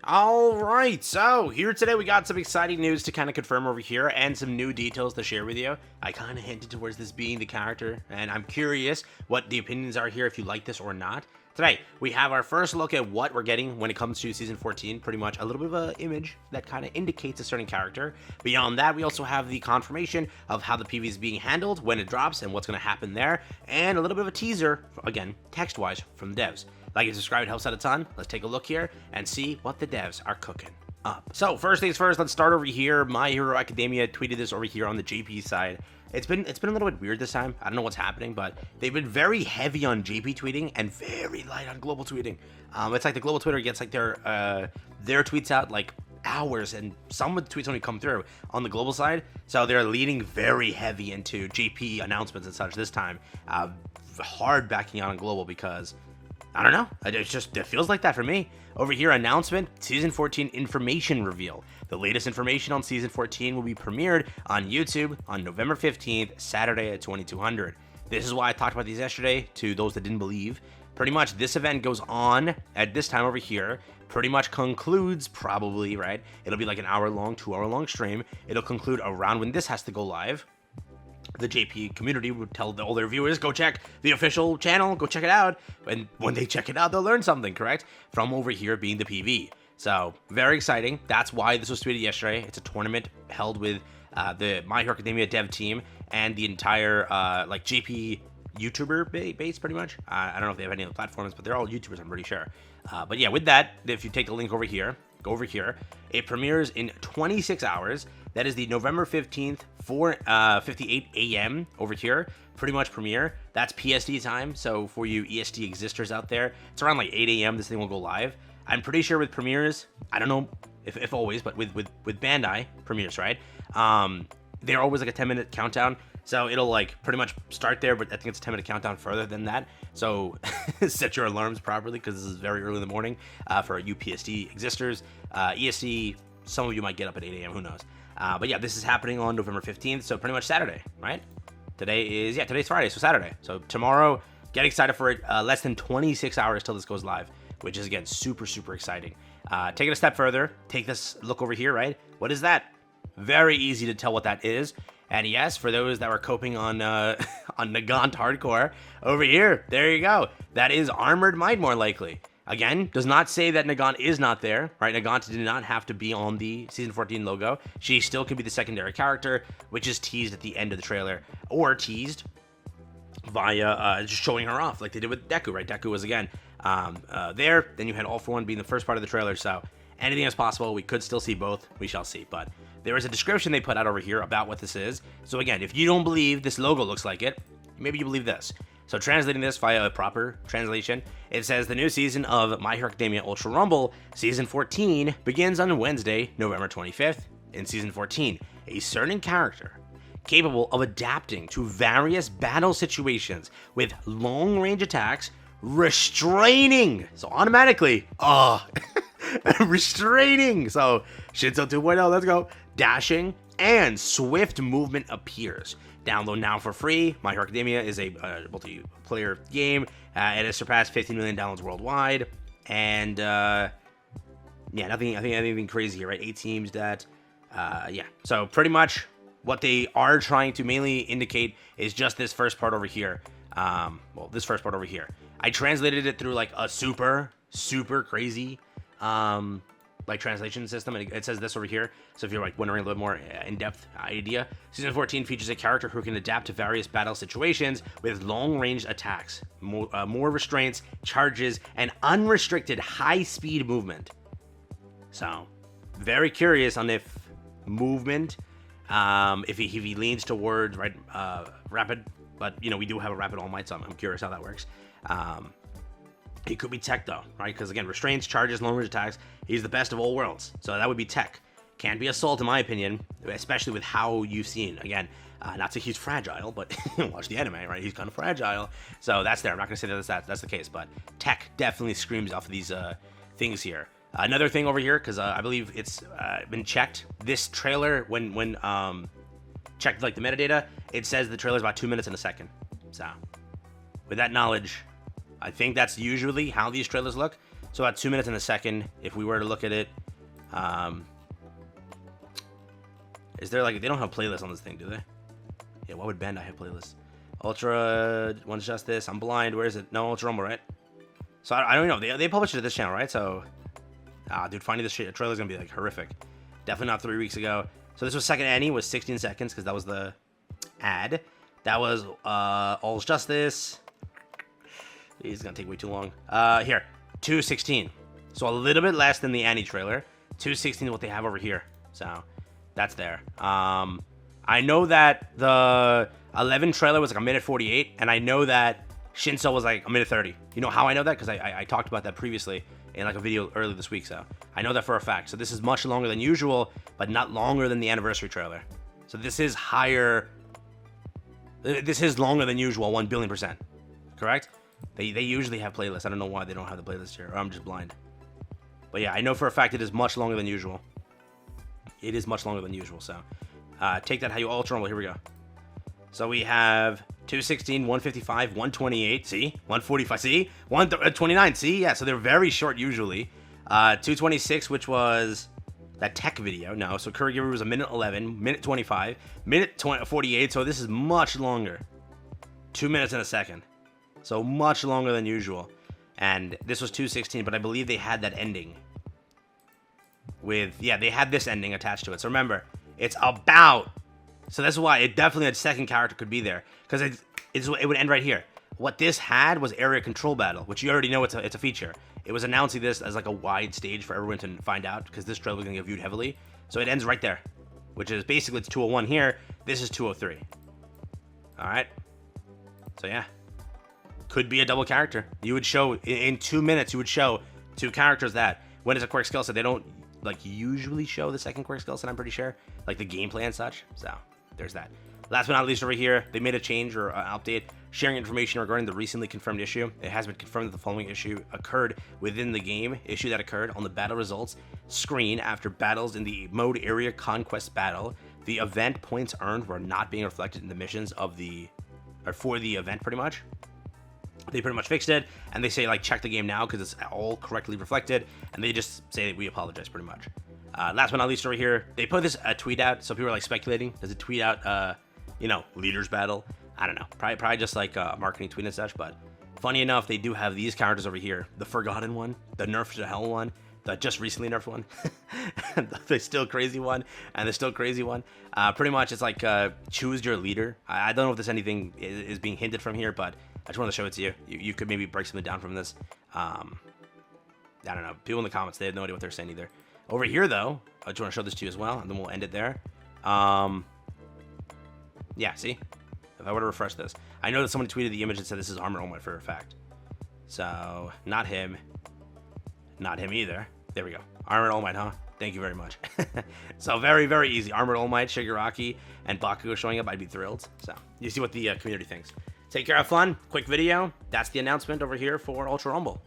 All right, so here today we got some exciting news to kind of confirm over here and some new details to share with you. I kind of hinted towards this being the character, and I'm curious what the opinions are here, if you like this or not. Today, we have our first look at what we're getting when it comes to Season 14, pretty much a little bit of an image that kind of indicates a certain character. Beyond that, we also have the confirmation of how the PV is being handled when it drops and what's going to happen there, and a little bit of a teaser, again, text-wise, from the devs. Like and subscribe, it helps out a ton. Let's take a look here and see what the devs are cooking up. So first things first, let's start over here. My Hero Academia tweeted this over here on the JP side. It's been a little bit weird this time. I don't know what's happening, but they've been very heavy on JP tweeting and very light on global tweeting. It's like the global Twitter gets like their tweets out like hours, and some of the tweets only come through on the global side. So they're leaning very heavy into JP announcements and such this time. Hard backing out on global because I don't know. It feels like that for me. Over here, announcement, Season 14 information reveal. The latest information on Season 14 will be premiered on YouTube on November 15th, Saturday at 2200. This is why I talked about these yesterday to those that didn't believe. Pretty much this event goes on at this time over here. Pretty much concludes probably, right? It'll be like an hour-long, 2-hour-long stream. It'll conclude around when this has to go live. The JP community would tell all their viewers, go check the official channel, go check it out. And when they check it out, they'll learn something, correct? From over here being the PV. So, very exciting. That's why this was tweeted yesterday. It's a tournament held with the My Hero Academia dev team and the entire, JP YouTuber base, pretty much. I don't know if they have any other platforms, but they're all YouTubers, I'm pretty sure. But yeah, with that, if you take the link over here, go over here. It premieres in 26 hours. That is the November 15th, 4:58 a.m. over here. Pretty much premiere. That's PSD time. So for you EST existers out there, it's around like 8 a.m. this thing will go live. I'm pretty sure with premieres, I don't know if always, but with Bandai premieres, right? They're always like a 10-minute countdown. So it'll like pretty much start there, but I think it's a 10-minute countdown further than that. So set your alarms properly because this is very early in the morning for you PSD existers. EST, some of you might get up at 8 a.m. Who knows? But yeah, this is happening on November 15th, so pretty much Saturday, right? Today's Friday, so Saturday. So tomorrow, get excited for it. Less than 26 hours till this goes live, which is, again, super, super exciting. Take it a step further. Take this look over here, right? What is that? Very easy to tell what that is. And yes, for those that were coping on Nagant Hardcore, over here, there you go. That is Armored Might, more likely. Again, does not say that Nagant is not there, right? Nagant did not have to be on the Season 14 logo. She still can be the secondary character, which is teased at the end of the trailer, or teased via just showing her off, like they did with Deku, right? Deku was, again, there. Then you had All For One being the first part of the trailer, so anything is possible. We could still see both. We shall see, but there is a description they put out over here about what this is. So again, if you don't believe this logo looks like it, maybe you believe this. So translating this via a proper translation, it says the new season of My Hero Academia Ultra Rumble, Season 14, begins on Wednesday, November 25th. In Season 14, a certain character capable of adapting to various battle situations with long-range attacks, restraining, so automatically, restraining, so Shinzo 2.0, let's go, dashing, and swift movement appears. Download now for free. My Hero Academia is a multiplayer game. It has surpassed 15 million downloads worldwide. And, yeah, nothing crazy here, right? 8 teams that, yeah. So pretty much what they are trying to mainly indicate is just this first part over here. This first part over here. I translated it through like a super crazy, like translation system, and it says this over here. So if you're like wondering a little more in-depth idea, Season 14 features a character who can adapt to various battle situations with long-range attacks, more restraints, charges, and unrestricted high-speed movement. So, very curious on if movement, if he leans towards rapid, but you know we do have a rapid All Might, so I'm curious how that works. He could be tech though, right? Because again, restraints, charges, long-range attacks, he's the best of all worlds. So that would be tech. Can't be assault in my opinion, especially with how you've seen. Again, not to say he's fragile, but watch the anime, right? He's kind of fragile. So that's there. I'm not going to say that that's the case, but tech definitely screams off of these things here. Another thing over here, because I believe it's been checked. This trailer, when checked like the metadata, it says the trailer is about 2 minutes and a second. So with that knowledge, I think that's usually how these trailers look. So about 2 minutes and a second, if we were to look at it. Is there like, they don't have playlists on this thing, do they? Yeah, why would Bandai have playlists? Ultra, One's Just This, I'm Blind, where is it? No, Ultra Rumble, right? So I don't know, they published it to this channel, right? So, dude, finding this trailer is gonna be like horrific. Definitely not 3 weeks ago. So this was second Annie, was 16 seconds, because that was the ad. That was All's Just This. It's gonna take way too long. Here, 2:16. So a little bit less than the Annie trailer. 2:16 is what they have over here. So that's there. I know that the 11 trailer was like 1:48, and I know that Shinso was like 1:30. You know how I know that? Because I talked about that previously in like a video earlier this week, so I know that for a fact. So this is much longer than usual, but not longer than the anniversary trailer. So this is higher. This is longer than usual, 1 billion %. Correct? They usually have playlists. I don't know why they don't have the playlist here, or I'm just blind. But yeah, I know for a fact it is much longer than usual. It is much longer than usual, so take that how you Ultra Rumble. Here we go. So we have 2:16, 1:55, 1:28, see? 1:45, see? 1:29, see? Yeah, so they're very short usually. 2:26, which was that tech video. No, so Kurigiru was 1:11, 1:25, 1:48, so this is much longer. 2 minutes and a second. So much longer than usual. And this was 2:16, but I believe they had that ending. Yeah, they had this ending attached to it. So remember, it's about... So that's why it definitely, a second character could be there. Because it would end right here. What this had was area control battle, which you already know it's a feature. It was announcing this as like a wide stage for everyone to find out, because this trailer was going to get viewed heavily. So it ends right there, which is basically it's 2:01 here. This is 2:03. All right. So yeah, could be a double character. You would show in 2 minutes. You would show two characters that when it's a quirk skill set, they don't like usually show the second quirk skill set. I'm pretty sure, like the gameplay and such. So there's that. Last but not least, over here, they made a change or an update sharing information regarding the recently confirmed issue. It has been confirmed that the following issue occurred within the game. Issue that occurred on the battle results screen after battles in the mode area conquest battle. The event points earned were not being reflected in the missions of for the event, pretty much. They pretty much fixed it, and they say like check the game now because it's all correctly reflected, and they just say we apologize pretty much. Last but not least, over here, they put this tweet out, so people are like speculating. Does it tweet out leaders battle? I don't know, probably just like a marketing tweet and such. But funny enough, they do have these characters over here: the forgotten one, the nerfed to hell one, the just recently nerfed one, the still crazy one, and the still crazy one. Pretty much, it's like choose your leader. I don't know if there's anything is being hinted from here, but I just wanted to show it to you. You could maybe break something down from this. I don't know. People in the comments, they have no idea what they're saying either. Over here, though, I just want to show this to you as well, and then we'll end it there. Yeah, see? If I were to refresh this. I know that someone tweeted the image and said this is Armor All Might for a fact. So, not him. Not him either. There we go. Armored All Might, huh? Thank you very much. So, very, very easy. Armored All Might, Shigaraki, and Bakugo showing up. I'd be thrilled. So, you see what the community thinks. Take care, have fun. Quick video. That's the announcement over here for Ultra Rumble.